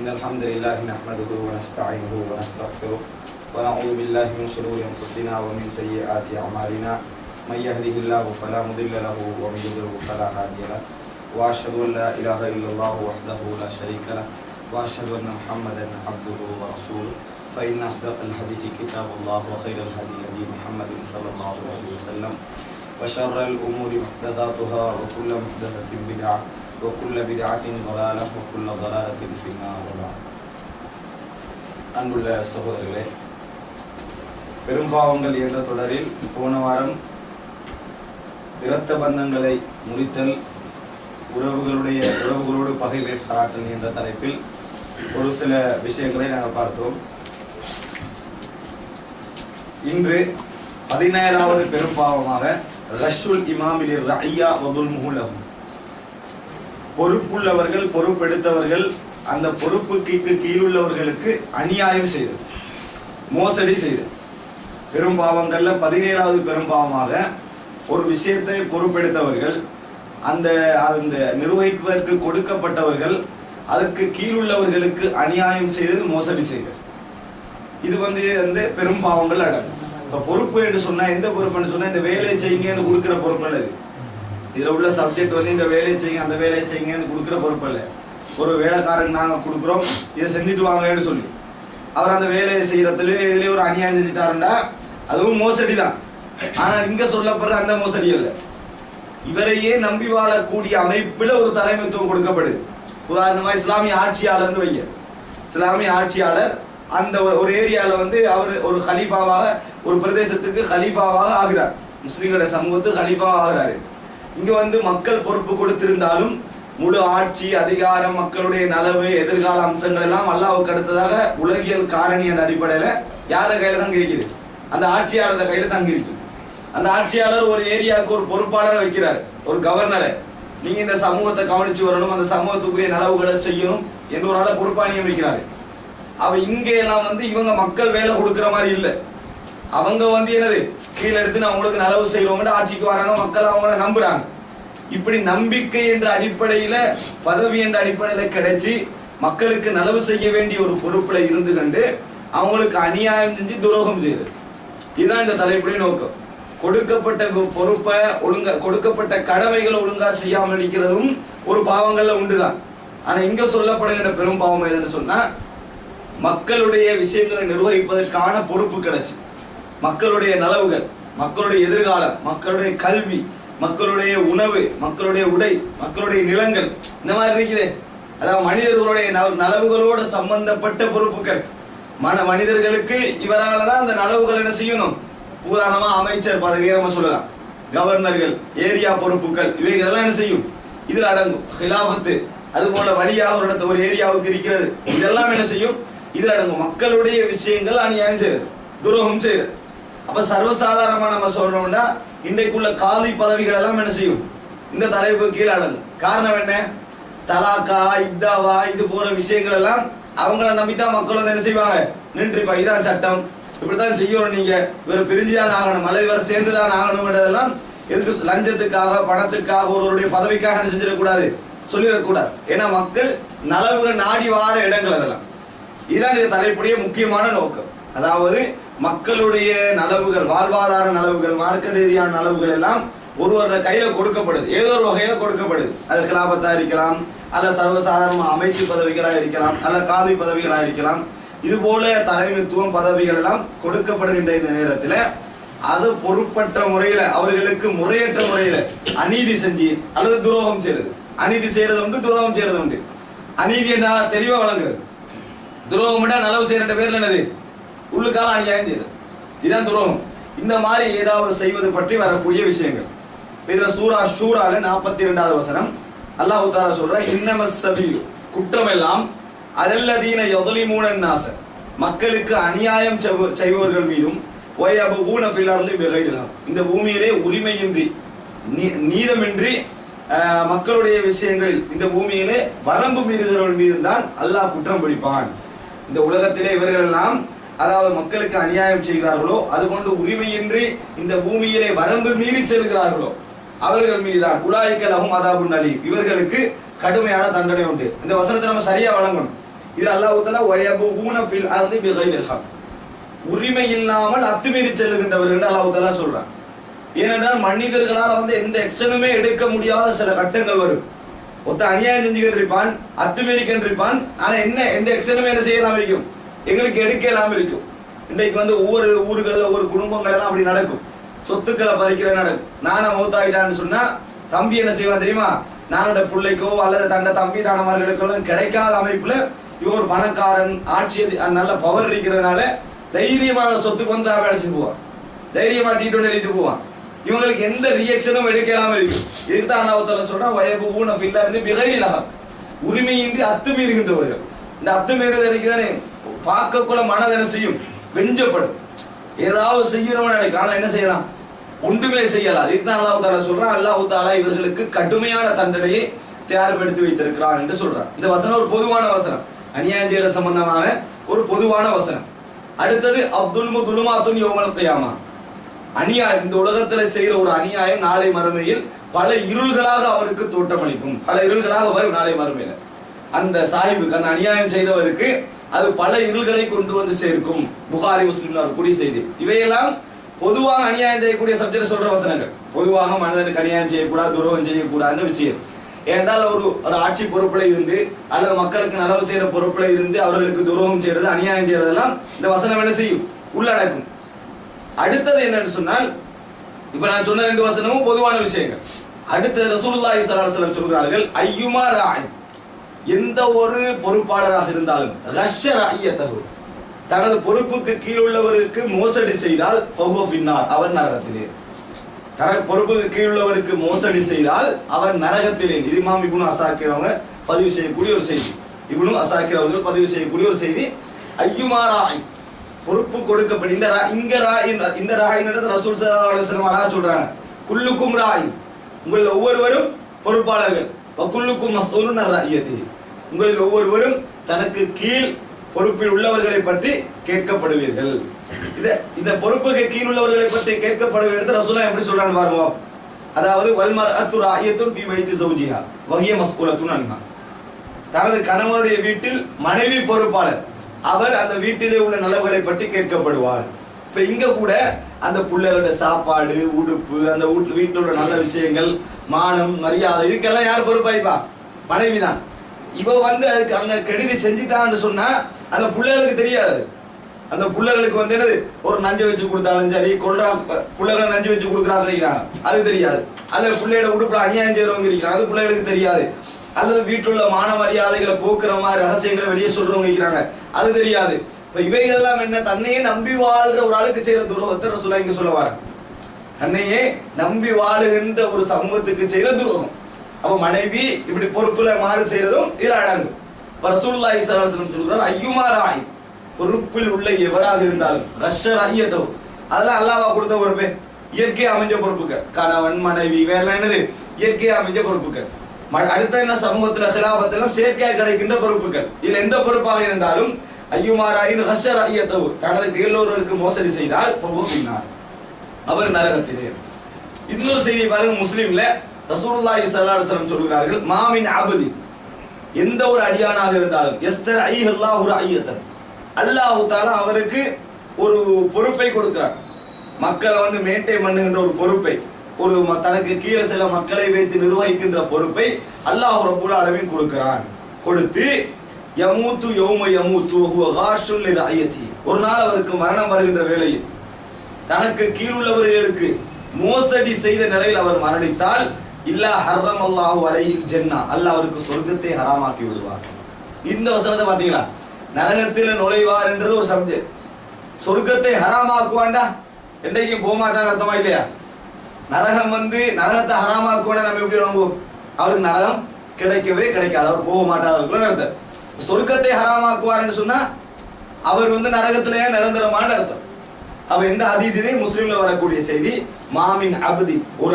إن الحمد لله نحمده ونستعينه ونستغفره ونعوذ بالله من شرور أنفسنا ومن سيئات أعمالنا من يهده الله فلا مضل له ومن يضلل فلا هادي له وأشهد أن لا إله إلا الله وحده لا شريك له وأشهد أن محمدا عبده ورسوله فإن أصدق الحديث كتاب الله وخير الهدي هدي محمد صلى الله عليه وسلم وشر الأمور محدثاتها وكل محدثة بدعة وكل بدعة ضلالة وكل ضلالة في النار. அன்புள்ள சகோதரர்களே, பெரும்பாவங்கள் என்ற தொடரில் போன வாரம் இரத்த பந்தங்களை முறித்தல், உறவுகளோடு பகைவை பாராட்டல் என்ற தலைப்பில் ஒரு சில விஷயங்களை நாங்கள் பார்த்தோம். இன்று 17வது பெரும்பாவமாக ரஷுல் இமாமில் ரஐயா வதுல் முஹுலஹு, பொறுப்புள்ளவர்கள் பொறுப்பெடுத்தவர்கள் அந்த பொறுப்புக்கு கீழுள்ளவர்களுக்கு அநியாயம் செய்தது, மோசடி செய்தது. பெரும்பாவங்கள்ல 17வது பெரும்பாவமாக ஒரு விஷயத்தை பொறுப்பெடுத்தவர்கள், அந்த நிர்வகிப்பதற்கு கொடுக்கப்பட்டவர்கள் அதற்கு கீழுள்ளவர்களுக்கு அநியாயம் செய்தது, மோசடி செய்தது. இது வந்து பெரும்பாவங்கள் அடங்கும். இப்ப பொறுப்பு என்று சொன்னா எந்த பொறுப்புன்னு சொன்னா இந்த வேலையை செய்யுங்கன்னு கொடுக்குற பொறுப்பு அல்ல. இதுல உள்ள சப்ஜெக்ட் வந்து இந்த வேலையை செய்யுங்க அந்த வேலையை செய்யுங்கன்னு கொடுக்குற பொறுப்பு அல்ல. ஒரு வேலைக்காரன் நாங்க கொடுக்குறோம், இதை செஞ்சுட்டு வாங்கன்னு சொல்லி அவர் அந்த வேலையை செய்யறதுல இதுலயே ஒரு அநியாயம் செஞ்சுட்டாருண்டா அதுவும் மோசடி தான். ஆனால் இங்க சொல்லப்படுற அந்த மோசடி அல்ல. இவரையே நம்பி வாழக்கூடிய அமைப்புல ஒரு தலைமைத்துவம் கொடுக்கப்படுது. உதாரணமா இஸ்லாமிய ஆட்சியாளர்னு வைங்க. இஸ்லாமிய ஆட்சியாளர் அந்த ஒரு ஏரியால வந்து அவர் ஒரு ஹலீஃபாவாக, ஒரு பிரதேசத்துக்கு ஹலீஃபாவாக ஆகிறார், முஸ்லிம்களுடைய சமூகத்துக்கு ஹலீஃபாவாக ஆகிறாரு. இங்க வந்து மக்கள் பொறுப்பு கொடுத்திருந்தாலும் முழு ஆட்சி அதிகாரம், மக்களுடைய நலவு, எதிர்கால அம்சங்கள் எல்லாம் அல்லாஹ்வுக்கு அடுத்ததாக உலகியல் காரணி என்ற அடிப்படையில யார கையில தான் இருக்குது? அந்த ஆட்சியாளர் கையில தான் இருக்கு. அந்த ஆட்சியாளர் ஒரு ஏரியாவுக்கு ஒரு பொறுப்பாளரை வைக்கிறார், ஒரு கவர்னரை. நீங்க இந்த சமூகத்தை கவனிச்சு வரணும், அந்த சமூகத்துக்குரிய நலவுகளை செய்யணும் என்று ஒரு ஆளை பொறுப்பா நியமிக்கிறாரு. அவ இங்க எல்லாம் வந்து இவங்க மக்கள் வேலை கொடுக்குற மாதிரி இல்லை. அவங்க வந்து என்னது கீழே எடுத்து நான் உங்களுக்கு நலவு செய்யறவங்க ஆட்சிக்கு வராங்க, மக்கள் அவங்கள நம்புறாங்க. இப்படி நம்பிக்கை என்ற அடிப்படையில, பதவி என்ற அடிப்படையில கிடைச்சி மக்களுக்கு நலவு செய்ய வேண்டிய ஒரு பொறுப்புல இருந்து கண்டு அவங்களுக்கு அநியாயம் செஞ்சு துரோகம் செய்யுது. இதுதான் இந்த தலைப்புடைய நோக்கம். கொடுக்கப்பட்ட பொறுப்பை ஒழுங்கா, கொடுக்கப்பட்ட கடமைகளை ஒழுங்கா செய்யாமல் இருக்கிறதும் ஒரு பாவங்கள்ல உண்டுதான். ஆனா இங்க சொல்லப்படுகின்ற பெரும் பாவம் எதுன்னு சொன்னா, மக்களுடைய விஷயங்களை நிர்வகிப்பதற்கான பொறுப்பு கிடைச்சு, மக்களுடைய நலவுகள், மக்களுடைய எதிர்காலம், மக்களுடைய கல்வி, மக்களுடைய உணவு, மக்களுடைய உடை, மக்களுடைய நிலங்கள், இந்த மாதிரி இருக்குது. அதாவது மனிதர்களுடைய நலவுகளோடு சம்பந்தப்பட்ட பொறுப்புகள். மனிதர்களுக்கு இவரால் தான் அந்த நலவுகள் என்ன செய்யணும். உதாரணமா அமைச்சர் பதவியை நம்ம சொல்லலாம், கவர்னர்கள், ஏரியா பொறுப்புகள், இவைகளெல்லாம் என்ன செய்யும், இதில் அடங்கும். ஹிலாபத்து, அது போல வழியாக ஒரு ஏரியாவுக்கு இருக்கிறது, இதெல்லாம் என்ன செய்யும், இதில் அடங்கும். மக்களுடைய விஷயங்கள் அநியாயம் செய்யறது, துரோகம் செய்யறது. அப்ப சர்வசாதாரணமா நம்ம சொல்றோம்னா இன்றைக்குள்ள காதி பதவிகள் எல்லாம் என்ன செய்யும், இந்த தலைப்பு கீழே அடங்கும். காரணம் என்ன? தலாக்கா, இத்தாவா, இது போற விஷயங்கள் எல்லாம் அவங்கள நம்பித்தான் மக்கள் வந்து என்ன செய்வாங்க, நின்றுப்பா இதான் சட்டம், இப்படித்தான் செய்யணும், நீங்க இவரை பிரிஞ்சுதான் ஆகணும் அல்லது இவரை சேர்ந்துதான் ஆகணும்ன்றதெல்லாம் எதுக்கு? லஞ்சத்துக்காக, பணத்துக்காக, ஒருவருடைய பதவிக்காக என்ன செஞ்சிடக்கூடாது, சொல்லிடக்கூடாது. ஏன்னா மக்கள் நலவுகள் நாடி வார இடங்கள் அதெல்லாம். இதுதான் இந்த தலைப்புடைய முக்கியமான நோக்கம். அதாவது மக்களுடைய நலவுகள், வாழ்வாதார நலவுகள், மார்க்க ரீதியான நலவுகள் எல்லாம் ஒருவர கையில கொடுக்கப்படுது, ஏதோ ஒரு வகையில கொடுக்கப்படுது. அது கிலாபத்தா இருக்கலாம், அல்ல சர்வசாதாரண அமைச்சு பதவிகளா இருக்கலாம், அல்ல காதி பதவிகளா இருக்கலாம். இது போல தலைமைத்துவம் பதவிகள் எல்லாம் கொடுக்கப்படுகின்ற இந்த நேரத்துல அது பொறுப்பற்ற முறையில, அவர்களுக்கு முறையற்ற முறையில அநீதி செஞ்சு அல்லது துரோகம் செய்யறது. அநீதி செய்யறது உண்டு, துரோகம் செய்யறது உண்டு. அநீதி என்ன தெளிவா வழங்குறது, துரோகம் நலவு செய்யற பேர்ல என்னது, உள்ளுக்கால அநியாயம் செய்யறது, இதுதான் துரோகம். இந்த மாதிரி ஏதாவது செய்வது பற்றி வரக்கூடிய விஷயங்கள். இதுல சூரா ஷூரால 42வது வசனம் அல்லாஹ் தஆலா சொல்ற, இன்னமஸ் சபீல், குற்றம் எல்லாம் அலல்லதீன யظலிமூன الناس, மக்களுக்கு அநியாயம் செய்பவர்கள் மீதும், வயபூன ஃபில் அர்லி பிகைரில் ஹக், இந்த பூமியிலே உரிமையின்றி நீதமின்றி மக்களுடைய விஷயங்களில் இந்த பூமியிலே வரம்பு மீறுகிறவர்கள் மீது தான் அல்லாஹ் குற்றம் பிடிப்பான். இந்த உலகத்திலே இவர்கள் எல்லாம் அதாவது மக்களுக்கு அநியாயம் செய்கிறார்களோ, அதுபோன்று உரிமையின்றி இந்த பூமியிலே வரம்பு மீறி செல்கிறார்களோ அவர்கள் மீதுதான் உலாயிக்க லஹும் அதாபுன் அலீம், இவர்களுக்கு கடுமையான தண்டனை உண்டு. இந்த வசனத்தை நம்ம சரியா வழங்கணும். இது அல்லாஹ் தஆலா வயபூன ஃபில் அர்தி பிகைரில் ஹக், உரிமை இல்லாமல் அத்துமீறி செல்லுகின்றவர்கள் அல்லாஹ் தஆலா சொல்றான். ஏனென்றால் மனிதர்களால் எந்த எக்ஷனுமே எடுக்க முடியாத சில கட்டங்கள் வரும். ஒத்த அநியாயம் செஞ்சுக்கிட்டு இருப்பான், அத்துமீறிக்கிட்டு இருப்பான். ஆனா எந்த எக்ஷனுமே என்ன செய்யலாம் இருக்கும், எங்களுக்கு எடுக்கலாம் இருக்கும். இன்றைக்கு ஒவ்வொரு ஊர்களில் ஒவ்வொரு குடும்பங்கள் எல்லாம் அப்படி நடக்கும். சொத்துக்களை பறிக்கிற நடக்கும். நானா மௌத்தாயிட்டான்னு சொன்னா தம்பி என்ன செய்வான் தெரியுமா, நானோட பிள்ளைக்கோ அல்லது தண்ட தம்பி நானமார்களுக்கோ கிடைக்காத அமைப்புல இவன் ஒரு பணக்காரன், ஆட்சி நல்ல பவர் இருக்கிறதுனால தைரியமான சொத்துக்கு அவன் அடைச்சிட்டு போவான், தைரியமா டீட்டு எழுதிட்டு போவான். இவங்களுக்கு எந்த ரியாக்ஷனும் எடுக்கலாம் இருக்கும். இதுதான் அல்லாஹ் தஆலா சொல்றான் வயபூன ஃபில் அர்தி பிகைரில் ஹக், உரிமையின்றி அத்துமீறுகின்றவர்கள். இந்த அத்துமீறுதலுக்கு தானே பார்க்கக்குள்ள மனது என்ன செய்யும், வெஞ்சப்படும். ஏதாவது செய்யறவன் நினைக்கும், ஆனா என்ன செய்யலாம், ஒன்றுமே செய்யலாம். இதுதான் அல்லாஹ் தஆலா சொல்றான். அல்லாஹ் தஆலா இவர்களுக்கு கடுமையான தண்டனையை தயார்படுத்தி வைத்திருக்கிறான் என்று சொல்றான். இந்த வசனம் ஒரு பொதுவான வசனம், அநியாயம் செய்யற சம்பந்தமான ஒரு பொதுவான வசனம். அடுத்தது அப்துல் துலுமாத்துன் யௌமல் கியாமா, அநியாயம் இந்த உலகத்துல செய்யற ஒரு அநியாயம் நாளை மறுமையில் பல இருள்களாக அவருக்கு தோற்றமளிக்கும், பல இருள்களாக வரும் நாளை மறுமையில. அந்த சாஹிபுக்கு, அந்த அநியாயம் செய்தவருக்கு அது பல இருள்களை கொண்டு வந்து சேர்க்கும். புகாரி முஸ்லிம்ல கூடிய செய்தி. இவையெல்லாம் பொதுவாக அநியாயம் செய்யக்கூடிய சப்ஜெக்ட் சொல்ற வசனங்கள். பொதுவாக மனிதனுக்கு அநியாயம் செய்யக்கூடாது, துரோகம் செய்யக்கூடாதுன்னு விஷயம். ஏனென்றால் ஒரு ஆட்சி பொறுப்புல இருந்து அல்லது மக்களுக்கு நலவு செய்யற பொறுப்புல இருந்து அவர்களுக்கு துரோகம் செய்யறது, அநியாயம் செய்யறதெல்லாம் இந்த வசனம் என்ன செய்யும், உள்ளடக்கும். அடுத்தது என்னன்னு சொன்னால், இப்ப நான் சொன்ன 2 வசனமும் பொதுவான விஷயங்கள். அடுத்தது ரசூலுல்லாஹி ஸல்லல்லாஹு அலைஹி வஸல்லம் சொல்கிறார்கள் ஐயுமா ராய், எந்த ஒரு பொறுப்பாளராக இருந்தாலும் ரஷ்ய ராயத்தஹு, தனது பொறுப்புக்கு கீழ் உள்ளவருக்கு மோசடி செய்தால் ஃபஹுவ ஃபின்னார், அவர் நரகத்திலே. தனது பொறுப்புக்கு கீழ் உள்ளவருக்கு மோசடி செய்தால் அவர் நரகத்திலே. இது இமாம் இப்னு அஸாக்கிர் அவங்க பதிவு செய்யக்கூடிய ஒரு செய்தி. இப்னு அஸாக்கிர் அவர்கள் பதிவு செய்யக்கூடிய ஒரு செய்தி. ஐயுமா ராய், பொறுப்பு கொடுக்கப்படும் இந்த ராயினது ரசூல் ஸல்லல்லாஹு அலைஹி வஸல்லம் அழகா சொல்றாங்க, குல்லுக்கும் ராய், உங்களில் ஒவ்வொருவரும் பொறுப்பாளர்கள், வகுல்லுக்கும் மஸ்ஊலுன் அன் ரஅய்யத்திஹி, உங்களில் ஒவ்வொருவரும் தனக்கு கீழ் பொறுப்பில் உள்ளவர்களை பற்றி கேட்கப்படுவீர்கள். இந்த பொறுப்புக்கு கீழ் உள்ளவர்களை பற்றி கேட்கப்படுவீர்கள் ரசூலுல்லாஹ் எப்படி சொல்றாங்க பாருங்க. அதாவது வல் மர்அத்து ராயியத்துன் ஃபீ பைத்தி ஸௌஜிஹா வஹிய மஸ்ஊலத்துன் அன்ஹா, தனது கணவனுடைய வீட்டில் மனைவி பொறுப்பாளர், அவர் அந்த வீட்டிலே உள்ள நலவுகளை பற்றி கேட்கப்படுவார். இப்ப இங்க கூட அந்த பிள்ளைகளோட சாப்பாடு, உடுப்பு, அந்த வீட்டில் உள்ள நல்ல விஷயங்கள், மானம், மரியாதை, இதுக்கெல்லாம் யார் பொறுப்பாய்ப்பா, மனைவிதான். இவ அதுக்கு அங்க கெடுதி செஞ்சுட்டான்னு சொன்னா அந்த பிள்ளைகளுக்கு தெரியாது. அந்த பிள்ளைகளுக்கு என்னது, ஒரு நஞ்சை வச்சு கொடுத்தாலும் சரி, பிள்ளைகளை நஞ்சு வச்சு கொடுக்குறாங்க அது தெரியாது. அல்லது பிள்ளையோட உடுப்புல அநியாயம் செய்யறவங்க இருக்கிறாங்க, அது பிள்ளைகளுக்கு தெரியாது. அல்லது வீட்டுள்ள மான மரியாதைகளை போக்குற மாதிரி ரகசியங்களை வெளியே சொல்றவங்க இருக்கிறாங்க, அது தெரியாது. இப்ப இவைகள் எல்லாம் என்ன, தன்னையே நம்பி வாழ்ற ஒரு ஆளுக்கு செய்யற துரோகத்தை ரசூலுல்லாஹ் இங்க சொல்ல வர, தன்னையே நம்பி வாழுகின்ற ஒரு சமூகத்துக்கு செய்யற துரோகம். அப்ப மனைவி இப்படி பொறுப்புல மாறு செய்யறதும் இதுல அடங்கும். ரசூலுல்லாஹி ஸல்லல்லாஹு அலைஹி வஸல்லம் சொல்றார் ஐயுமா ராய், பொறுப்பில் உள்ள எவராக இருந்தாலும் ரஷ்ய ராயியத்தோ, அதெல்லாம் அல்லாஹ்வா கொடுத்த பொறுப்பு, இயற்கை அமைஞ்ச பொறுப்புகள். கணவன் மனைவி வேலை என்னது, இயற்கை அமைஞ்ச பொறுப்புகள். அடுத்த என்ன, சமூகத்துல ஹிலாஃபத்திலும் செயற்கையாக கிடைக்கின்ற பொறுப்புகள். இதுல எந்த பொறுப்பாக இருந்தாலும் ஐயுமாராயின் ரஷ்ய ராயியத்தோ, தனது கீழோர்களுக்கு மோசடி செய்தால் அவர் நரகத்திலே. இன்னொரு செய்தி பாருங்க, முஸ்லிம்ல ரசூலுல்லாஹி ஸல்லல்லாஹு அலைஹி வஸல்லம் சொல்கிறார்கள் மாமின் அபதி, எந்த ஒரு அடியானாக இருந்தாலும் யஸ்தஈஹு அல்லாஹு ரஅய்யத்தன், அல்லாஹ் தஆலா அவருக்கு ஒரு பொறுப்பை கொடுக்கிறார். மக்களை மெயின்டைன் பண்ணுகின்ற ஒரு பொறுப்பை, ஒரு தனக்கு கீழே சில மக்களை வைத்து நிர்வகிக்கின்ற பொறுப்பை அல்லாஹ் ரப்பல் ஆலமீன் கொடுக்கிறான். கொடுத்து யமூத்து யௌம யமூத்து வஹுவ காஷுல் லிரஅய்யதி, ஒரு நாள் அவருக்கு மரணம் வருகின்ற வேளையில் தனக்கு கீழுள்ளவர்களுக்கு மோசடி செய்த நிலையில் அவர் மரணித்தால் இல்லா ஹர்ரம் அல்லாஹு அலைஹில் ஜன்னா, அல்லாஹ் அவருக்கு சொர்க்கத்தை ஹராமாக்கி விடுவார். இந்த வசனத்தை பாத்தீங்களா, நரகத்தில் நுழைவார் என்றது ஒரு சப்ஜெக்ட், சொர்க்கத்தை ஹராமாக்குவாண்டா என்றைக்கும் போக மாட்டான்னு அர்த்தமா இல்லையா? நரகம் நரகத்தை ஹராமாக்குவாண்டா நம்ம எப்படி நம்புவோம்? அவருக்கு நரகம் கிடைக்கவே கிடைக்காது, அவர் போக மாட்டார் அர்த்தம். சொர்க்கத்தை ஹராமாக்குவார்னு சொன்னா அவர் நரகத்திலேயே நிரந்தரமான அர்த்தம். அவ எந்த ஹதீஸிலே முஸ்லிம்ல வரக்கூடிய செய்தி, மாமின் அப்தி, ஒரு